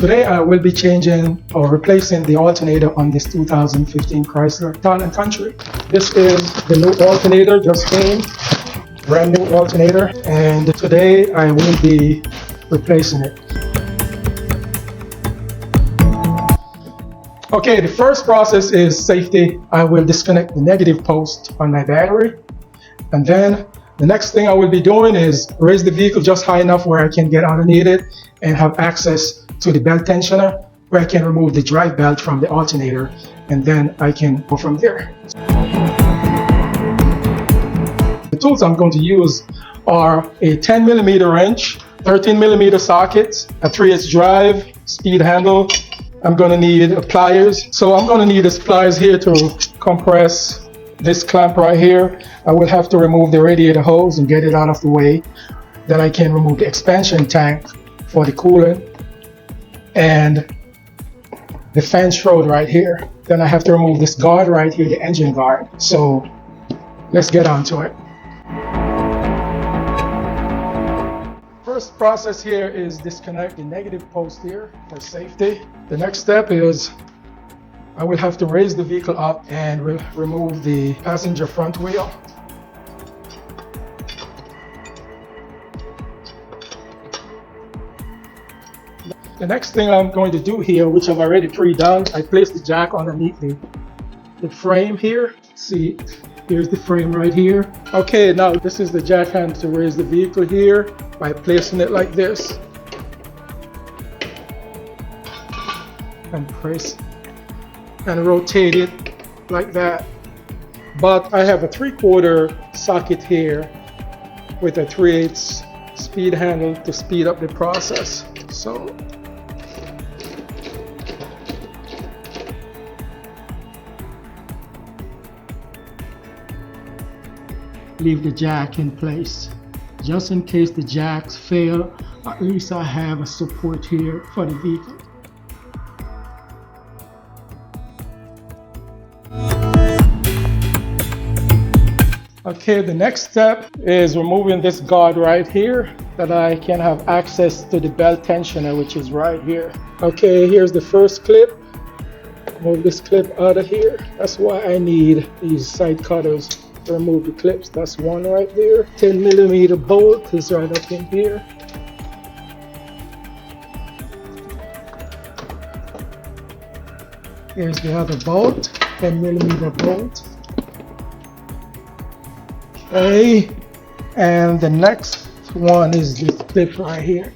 Today I will be changing or replacing the alternator on this 2015 Chrysler Town & Country. This is the new alternator, just came, brand new alternator, and today I will be replacing it. Okay, the first process is safety. I will disconnect the negative post on my battery, and then the next thing I will be doing is raise the vehicle just high enough where I can get underneath it and have access to the belt tensioner where I can remove the drive belt from the alternator, and then I can go from there. The tools I'm going to use are a 10mm wrench, 13mm socket, a 3/8 drive, speed handle. I'm going to need pliers. So I'm going to need these pliers here to compress this clamp right here. I will have to remove the radiator hose and get it out of the way. Then I can remove the expansion tank for the coolant and the fan shroud right here. Then I have to remove this guard right here, the engine guard. So let's get on to it. First process here is disconnect the negative post here for safety. The next step is I will have to raise the vehicle up and remove the passenger front wheel. The next thing I'm going to do here, which I've already pre-done, I place the jack underneath the frame here. See, here's the frame right here. Okay, now this is the jack hand to raise the vehicle here by placing it like this. And press and rotate it like that. But I have a 3/4 socket here with a 3/8 speed handle to speed up the process. So leave the jack in place. Just in case the jacks fail, at least I have a support here for the vehicle. Okay, the next step is removing this guard right here that I can have access to the belt tensioner, which is right here. Okay, here's the first clip. Move this clip out of here. That's why I need these side cutters to remove the clips. That's one right there. 10mm bolt is right up in here. Here's the other bolt, 10mm bolt. Okay, and the next one is this clip right here.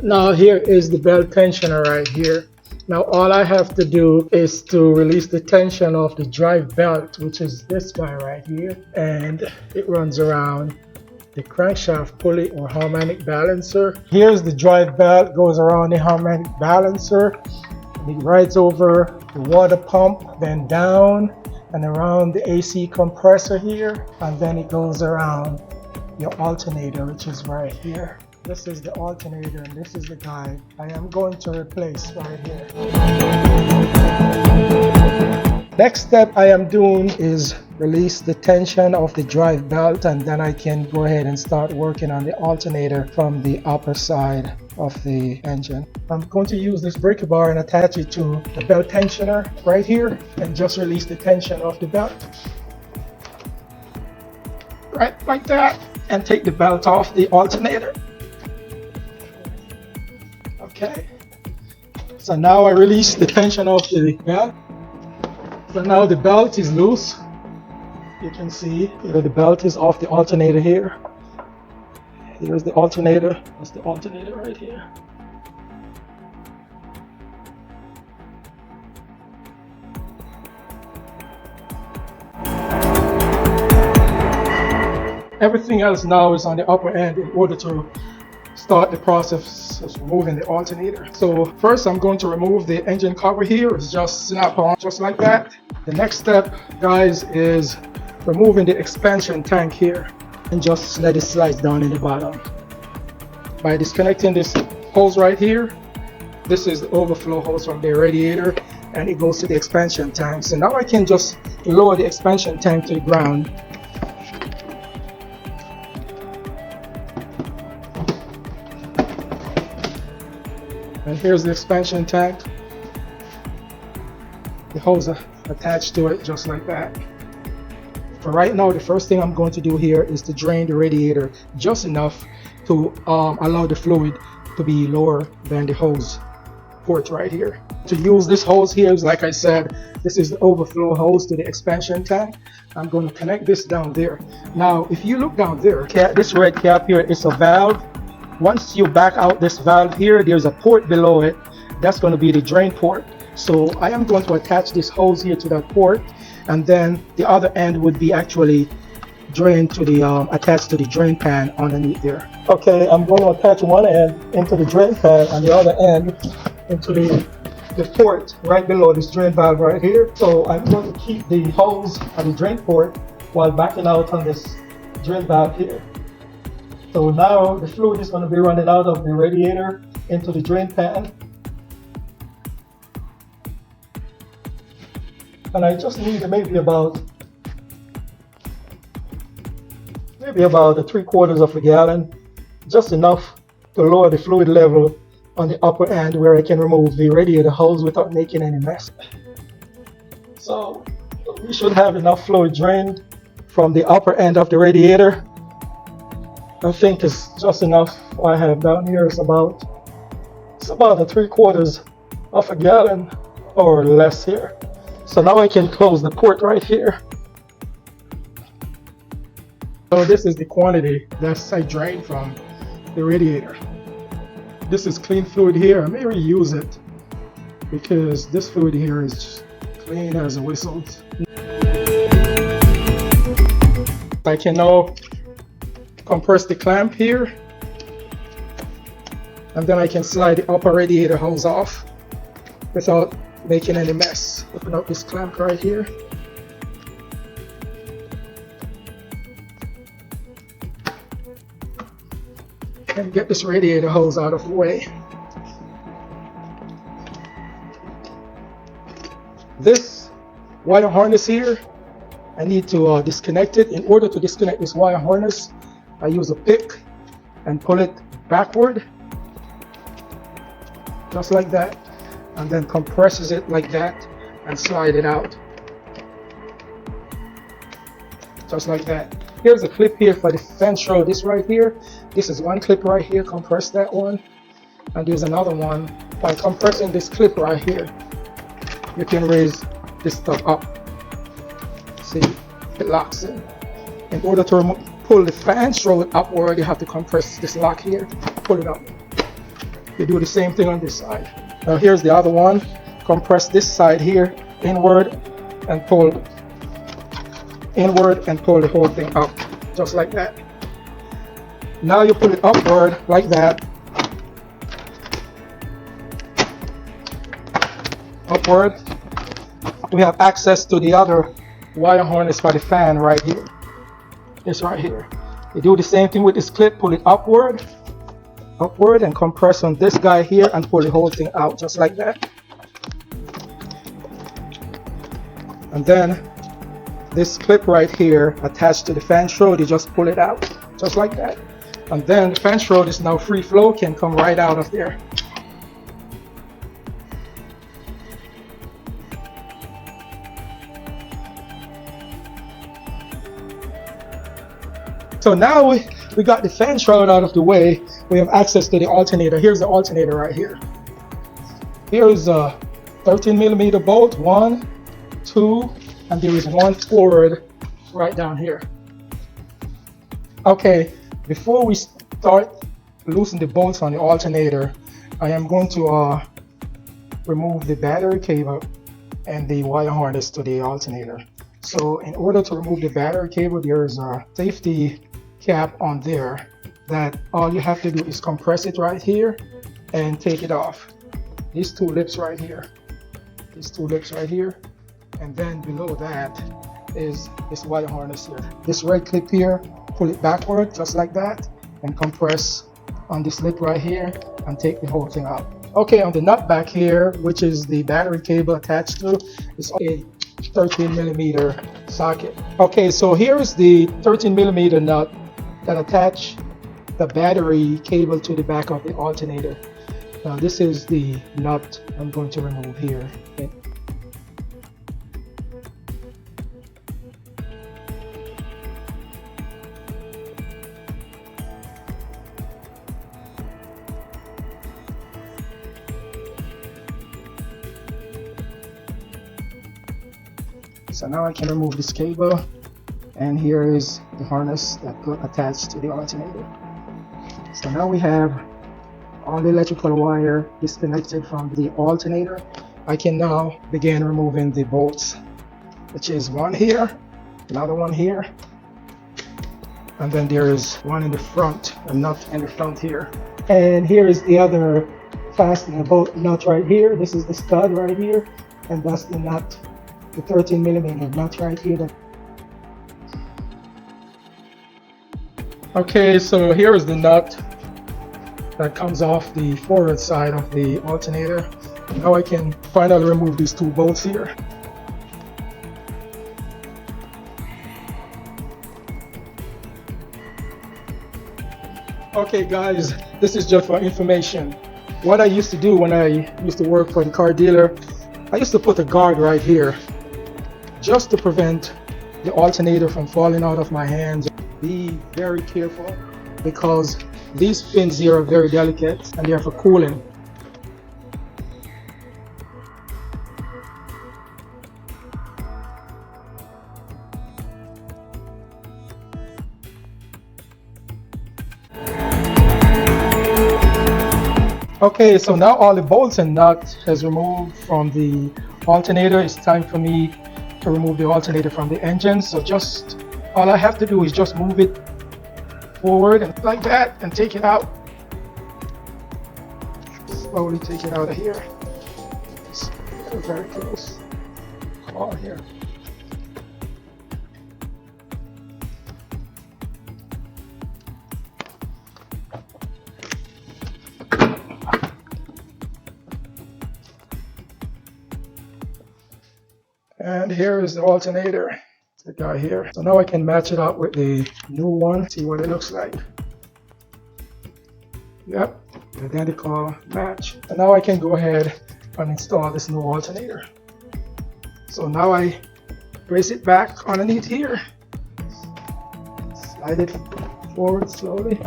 Now here is the belt tensioner right here. Now all I have to do is to release the tension of the drive belt, which is this guy right here, and it runs around the crankshaft pulley or harmonic balancer. Here's the drive belt, goes around the harmonic balancer. It rides over the water pump, then down and around the AC compressor here, and then it goes around your alternator, which is right here. This is the alternator and this is the guide I am going to replace right here. Next step I am doing is release the tension of the drive belt, and then I can go ahead and start working on the alternator from the upper side of the engine. I'm going to use this breaker bar and attach it to the belt tensioner right here and just release the tension of the belt. Right like that, and take the belt off the alternator. Okay, so now I release the tension of the belt. So now the belt is loose. You can see the belt is off the alternator here. Here's the alternator. That's the alternator right here. Everything else now is on the upper end in order to start the process of removing the alternator. So first I'm going to remove the engine cover here. It's just snap on just like that. The next step, guys, is removing the expansion tank here and just let it slide down in the bottom. By disconnecting this hose right here, this is the overflow hose from the radiator, and it goes to the expansion tank. So now I can just lower the expansion tank to the ground. And here's the expansion tank. The hose are attached to it just like that. For right now, the first thing I'm going to do here is to drain the radiator just enough to allow the fluid to be lower than the hose port right here. To use this hose here, like I said, this is the overflow hose to the expansion tank. I'm going to connect this down there. Now, if you look down there, this red cap here is a valve. Once you back out this valve here, there's a port below it. That's going to be the drain port. So I am going to attach this hose here to that port, and then the other end would be actually drained to the attached to the drain pan underneath there. Okay, I'm going to attach one end into the drain pan and the other end into the port right below this drain valve right here. So I'm going to keep the hose on the drain port while backing out on this drain valve here. So now the fluid is going to be running out of the radiator into the drain pan. And I just need maybe about a 3/4 of a gallon, just enough to lower the fluid level on the upper end where I can remove the radiator hose without making any mess. So we should have enough fluid drained from the upper end of the radiator. I think it's just enough. What I have down here is about a 3/4 of a gallon or less here. So now I can close the port right here. So this is the quantity that I drained from the radiator. This is clean fluid here. I may reuse it because this fluid here is clean as a whistle. I can now compress the clamp here, and then I can slide the upper radiator hose off without making any mess. Open up this clamp right here. And get this radiator hose out of the way. This wire harness here, I need to disconnect it. In order to disconnect this wire harness, I use a pick and pull it backward, just like that, and then compresses it like that and slide it out, just like that. Here's a clip here for the fence row. This right here, this is one clip right here. Compress that one, and there's another one. By compressing this clip right here, you can raise this stuff up. See, it locks in. In order to pull the fan throat upward, you have to compress this lock here, pull it up. You do the same thing on this side. Now here's the other one. Compress this side here inward and pull inward and pull the whole thing up, just like that. Now you pull it upward like that. Upward. We have access to the other wire harness for the fan right here. This right here. You do the same thing with this clip. Pull it upward, and compress on this guy here and pull the whole thing out, just like that. And then this clip right here attached to the fan throat, you just pull it out, just like that. And then the fan throat is now free flow, can come right out of there. So now we got the fan shroud out of the way. We have access to the alternator. Here's the alternator right here. Here's a 13mm bolt, 1, 2, and there is one forward right down here. Okay, before we start loosening the bolts on the alternator, I am going to remove the battery cable and the wire harness to the alternator. So in order to remove the battery cable, there is a safety cap on there that all you have to do is compress it right here and take it off. These two lips right here, and then below that is this wire harness here. This red clip here, pull it backward just like that and compress on this lip right here and take the whole thing out. Okay, on the nut back here, which is the battery cable attached to, is a 13mm socket. Okay, so here is the 13mm nut that attach the battery cable to the back of the alternator. Now this is the nut I'm going to remove here. Okay. So now I can remove this cable, and here is the harness that got attached to the alternator. So now we have all the electrical wire disconnected from the alternator. I can now begin removing the bolts, which is one here, another one here, and then there is one in the front, a nut in the front here. And here is the other fastening bolt nut right here. This is the stud right here, and that's the nut, the 13mm nut right here. Okay, so here is the nut that comes off the forward side of the alternator. Now I can finally remove these two bolts here. Okay guys, this is just for information. What I used to do when I used to work for the car dealer, I used to put a guard right here just to prevent the alternator from falling out of my hands. Be very careful because these pins here are very delicate and they're for cooling. Okay, so now all the bolts and nuts has removed from the alternator. It's time for me to remove the alternator from the engine. So just all I have to do is just move it forward and like that and take it out. Slowly take it out of here. It's very close. Come on here. And here is the alternator, the guy here. So now I can match it up with the new one, see what it looks like. Yep, identical match. And now I can go ahead and install this new alternator. So now I brace it back underneath here. Slide it forward slowly.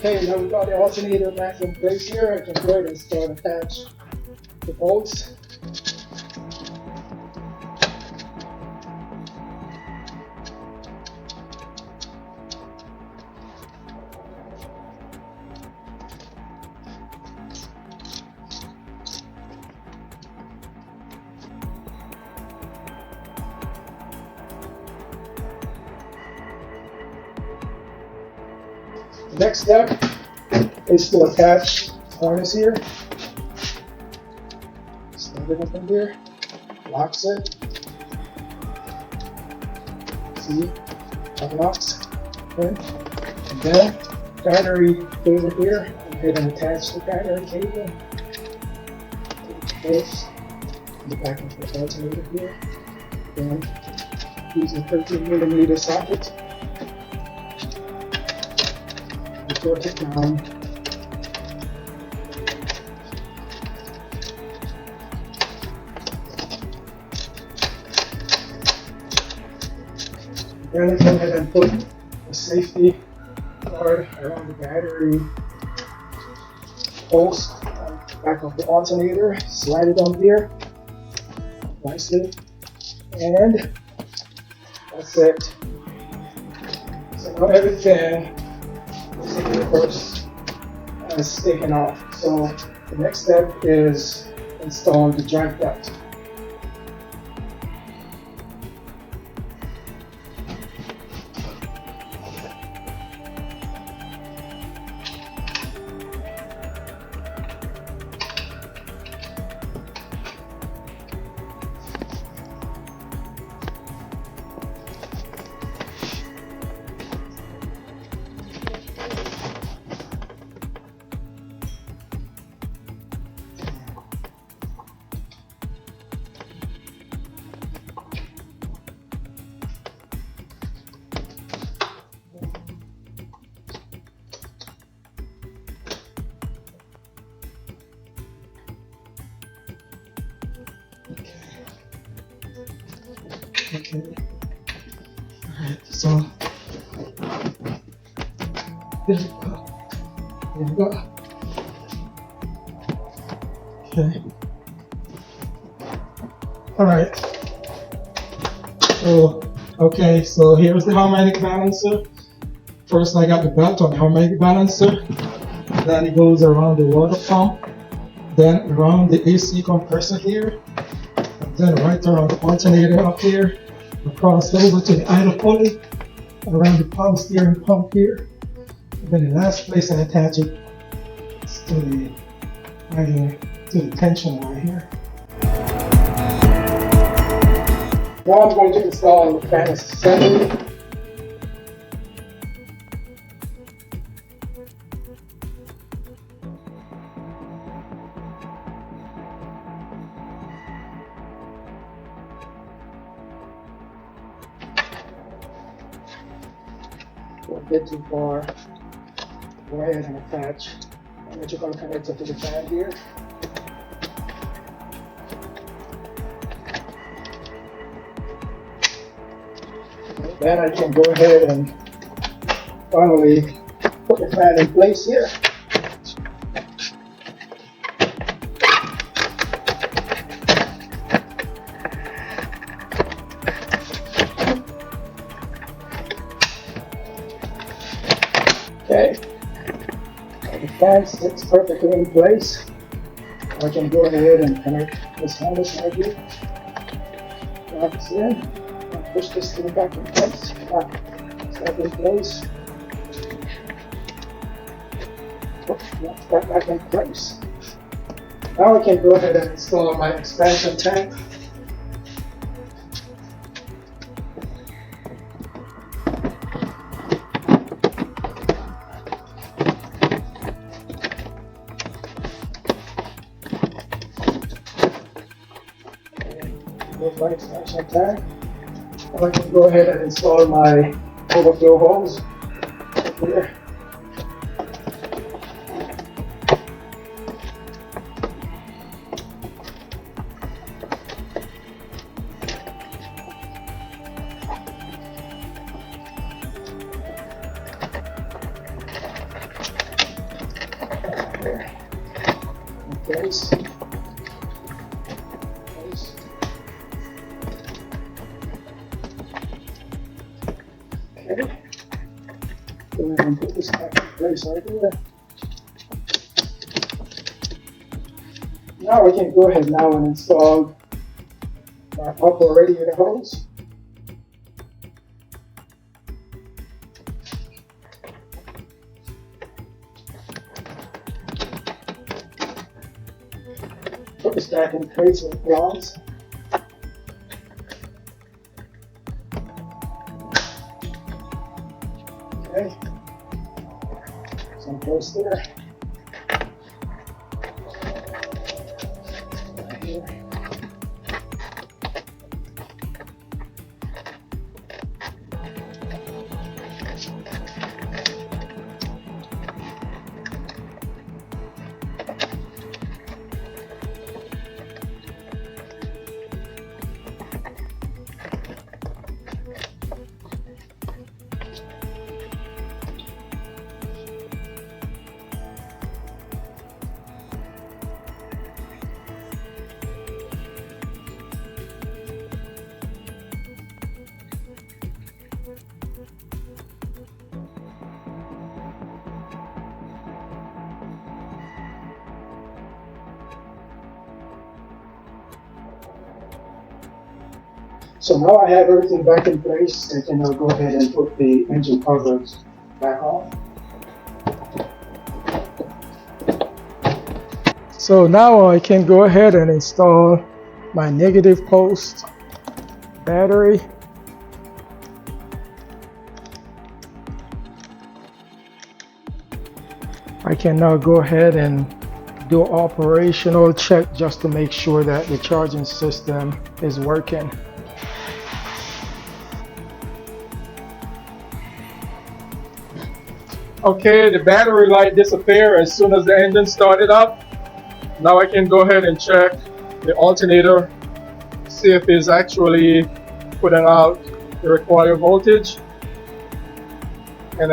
Okay, now we've got the alternator back in place here. I can go ahead and start attach the bolts. Next step is to attach the harness here. Slide it up in there, locks it. See, unlocks. Okay. And then battery cable here. Go ahead and attach the battery cable. This the back of the alternator here. Then using 13mm socket. Put it down. Then go ahead and put a safety guard around the battery post on the back of the alternator. Slide it on here nicely, and that's that's it. So now everything is in reverse and it's taken off. So the next step is install the drive belt. Okay. Alright, so there we go. There we go. Okay. Alright. So here's the harmonic balancer. First I got the belt on the harmonic balancer. Then it goes around the water pump. Then around the AC compressor here. And then right around the alternator up here. Across over to the idle pulley, around the power steering pump here. And then the last place I attach it is to the right here, to the tension right here. Now I'm going to install the fan assembly. A bit too far. Go ahead and attach. And then you're going to connect it to the fan here. Then I can go ahead and finally put the fan in place here. Okay, the fan sits perfectly in place. I can go ahead and connect this handle right here. Drop this in, and push this thing back in place. Back in place. Back in place. Now I can go ahead and install my expansion tank. Here's my expansion tank. And I can go ahead and install my overflow hose here. In place. Okay. Go ahead and put this back in place right here. Now we can go ahead now and install our upper radiator hose. Put this back in place with bronze. Okay, some close there. Right here. So now I have everything back in place. I can now go ahead and put the engine covers back on. So now I can go ahead and install my negative post battery. I can now go ahead and do an operational check just to make sure that the charging system is working. Okay, the battery light disappeared as soon as the engine started up. Now I can go ahead and check the alternator, see if it's actually putting out the required voltage. And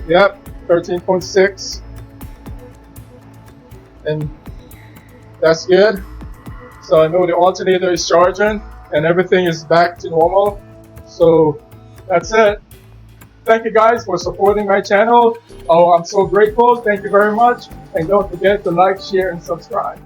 yep, 13.6, and that's good. So I know the alternator is charging and everything is back to normal. So that's it. Thank you guys for supporting my channel. Oh, I'm so grateful. Thank you very much. And don't forget to like, share, and subscribe.